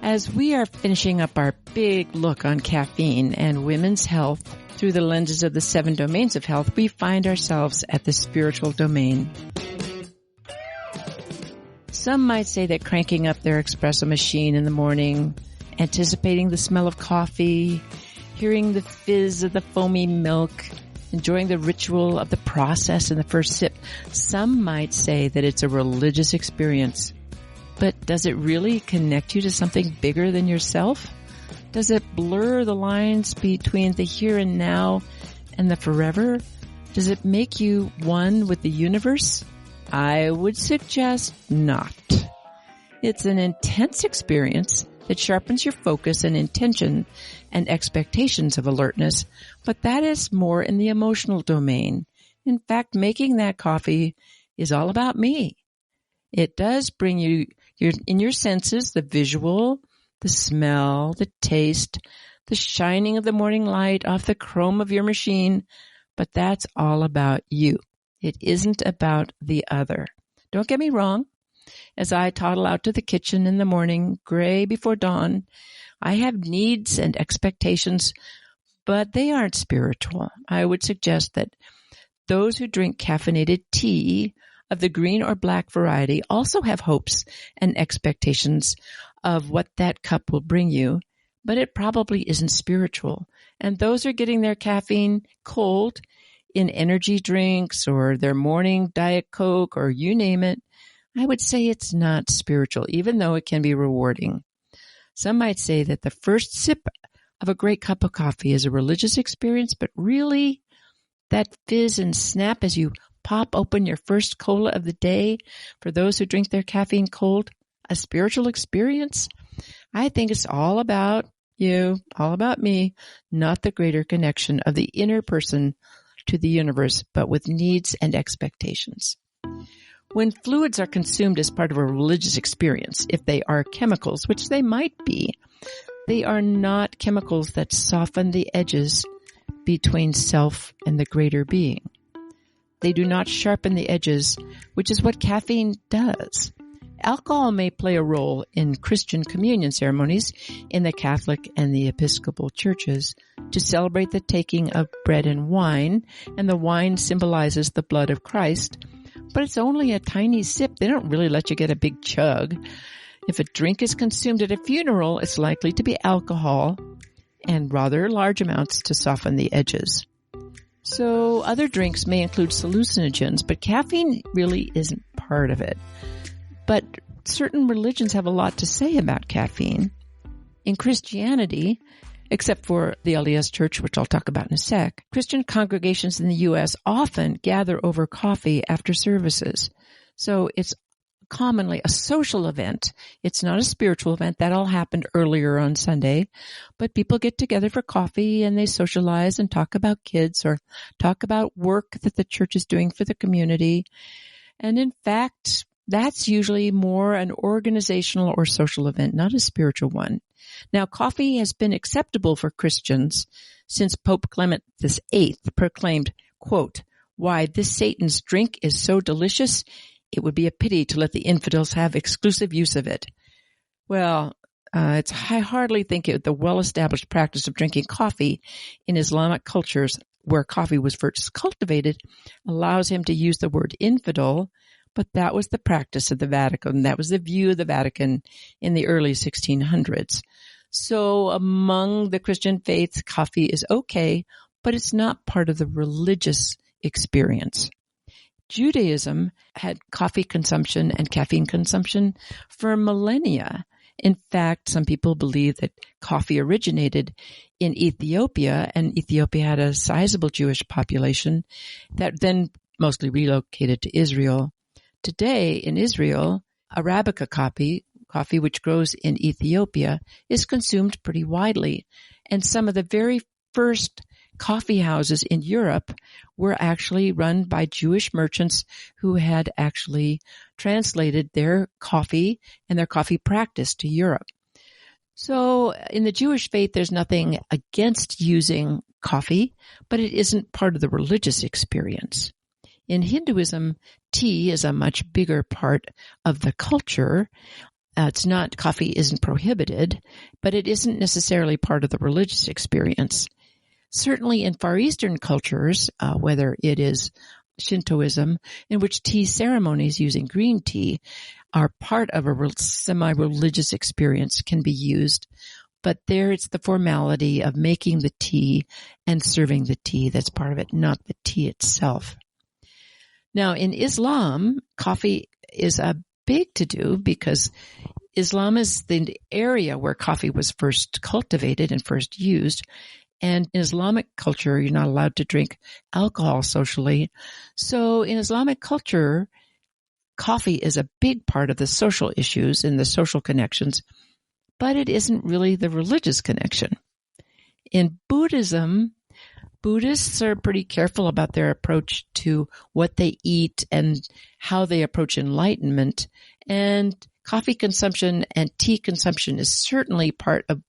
As we are finishing up our big look on caffeine and women's health through the lenses of the 7 domains of health, we find ourselves at the spiritual domain. Some might say that cranking up their espresso machine in the morning, anticipating the smell of coffee, hearing the fizz of the foamy milk, enjoying the ritual of the process in the first sip, some might say that it's a religious experience. But does it really connect you to something bigger than yourself? Does it blur the lines between the here and now and the forever? Does it make you one with the universe? I would suggest not. It's an intense experience that sharpens your focus and intention and expectations of alertness, but that is more in the emotional domain. In fact, making that coffee is all about me. It does bring you in your senses, the visual, the smell, the taste, the shining of the morning light off the chrome of your machine, but that's all about you. It isn't about the other. Don't get me wrong. As I toddle out to the kitchen in the morning, gray before dawn, I have needs and expectations, but they aren't spiritual. I would suggest that those who drink caffeinated tea of the green or black variety also have hopes and expectations of what that cup will bring you, but it probably isn't spiritual. And those are getting their caffeine cold in energy drinks or their morning Diet Coke or you name it. I would say it's not spiritual, even though it can be rewarding. Some might say that the first sip of a great cup of coffee is a religious experience, but really that fizz and snap as you pop open your first cola of the day, for those who drink their caffeine cold, a spiritual experience? I think it's all about you, all about me, not the greater connection of the inner person to the universe, but with needs and expectations. When fluids are consumed as part of a religious experience, if they are chemicals, which they might be, they are not chemicals that soften the edges between self and the greater being. They do not sharpen the edges, which is what caffeine does. Alcohol may play a role in Christian communion ceremonies in the Catholic and the Episcopal churches to celebrate the taking of bread and wine, and the wine symbolizes the blood of Christ, but it's only a tiny sip. They don't really let you get a big chug. If a drink is consumed at a funeral, it's likely to be alcohol and rather large amounts to soften the edges. So other drinks may include hallucinogens, but caffeine really isn't part of it. But certain religions have a lot to say about caffeine. In Christianity, except for the LDS Church, which I'll talk about in a sec, Christian congregations in the U.S. often gather over coffee after services. So it's commonly a social event. It's not a spiritual event. That all happened earlier on Sunday. But people get together for coffee and they socialize and talk about kids or talk about work that the church is doing for the community. And in fact, that's usually more an organizational or social event, not a spiritual one. Now, coffee has been acceptable for Christians since Pope Clement VIII proclaimed, quote, "Why, this Satan's drink is so delicious, it would be a pity to let the infidels have exclusive use of it." Well, I hardly think the well-established practice of drinking coffee in Islamic cultures where coffee was first cultivated allows him to use the word infidel, but that was the practice of the Vatican. That was the view of the Vatican in the early 1600s. So among the Christian faiths, coffee is okay, but it's not part of the religious experience. Judaism had coffee consumption and caffeine consumption for millennia. In fact, some people believe that coffee originated in Ethiopia, and Ethiopia had a sizable Jewish population that then mostly relocated to Israel. Today in Israel, Arabica coffee which grows in Ethiopia, is consumed pretty widely. And some of the very first coffee houses in Europe were actually run by Jewish merchants who had actually translated their coffee and their coffee practice to Europe. So in the Jewish faith, there's nothing against using coffee, but it isn't part of the religious experience. In Hinduism, tea is a much bigger part of the culture. Coffee isn't prohibited, but it isn't necessarily part of the religious experience. Certainly in Far Eastern cultures, whether it is Shintoism, in which tea ceremonies using green tea are part of a semi-religious experience, can be used. But there it's the formality of making the tea and serving the tea that's part of it, not the tea itself. Now, in Islam, coffee is a big to-do because Islam is the area where coffee was first cultivated and first used. And in Islamic culture, you're not allowed to drink alcohol socially. So in Islamic culture, coffee is a big part of the social issues and the social connections, but it isn't really the religious connection. In Buddhism, Buddhists are pretty careful about their approach to what they eat and how they approach enlightenment. And coffee consumption and tea consumption is certainly part of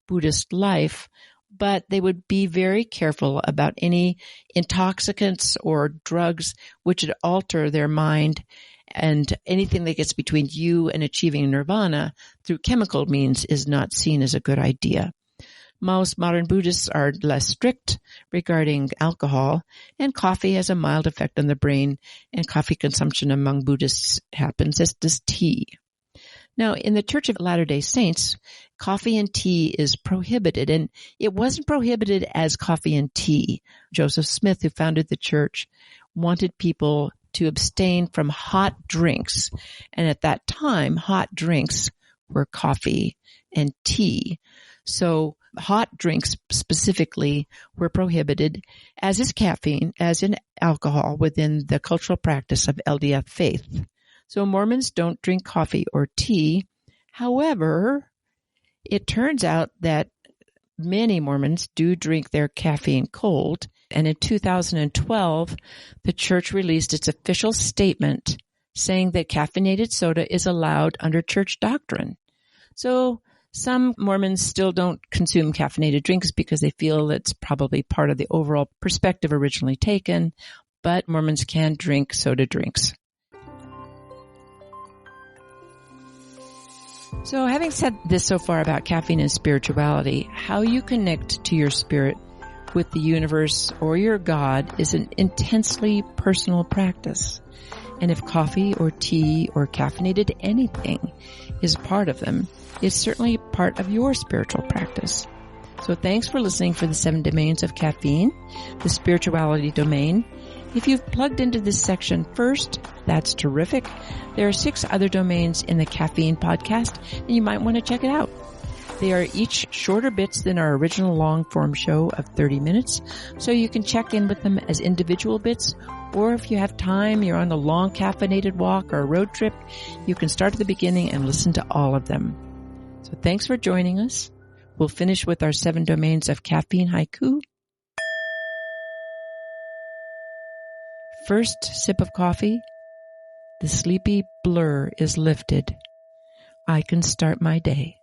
Buddhist life, but they would be very careful about any intoxicants or drugs which would alter their mind, and anything that gets between you and achieving nirvana through chemical means is not seen as a good idea. Most modern Buddhists are less strict regarding alcohol, and coffee has a mild effect on the brain, and coffee consumption among Buddhists happens, as does tea. Now, in the Church of Latter-day Saints, coffee and tea is prohibited, and it wasn't prohibited as coffee and tea. Joseph Smith, who founded the church, wanted people to abstain from hot drinks, and at that time, hot drinks were coffee and tea. So hot drinks specifically were prohibited, as is caffeine, as in alcohol, within the cultural practice of LDS faith. So Mormons don't drink coffee or tea. However, it turns out that many Mormons do drink their caffeine cold. And in 2012, the church released its official statement saying that caffeinated soda is allowed under church doctrine. So some Mormons still don't consume caffeinated drinks because they feel it's probably part of the overall perspective originally taken, but Mormons can drink soda drinks. So having said this so far about caffeine and spirituality, how you connect to your spirit with the universe or your God is an intensely personal practice. And if coffee or tea or caffeinated anything is part of them, it's certainly part of your spiritual practice. So thanks for listening for the 7 domains of caffeine, the spirituality domain. If you've plugged into this section first, that's terrific. There are 6 other domains in the Caffeine podcast, and you might want to check it out. They are each shorter bits than our original long-form show of 30 minutes, so you can check in with them as individual bits, or if you have time, you're on a long caffeinated walk or a road trip, you can start at the beginning and listen to all of them. So thanks for joining us. We'll finish with our 7 domains of caffeine haiku. First sip of coffee, the sleepy blur is lifted. I can start my day.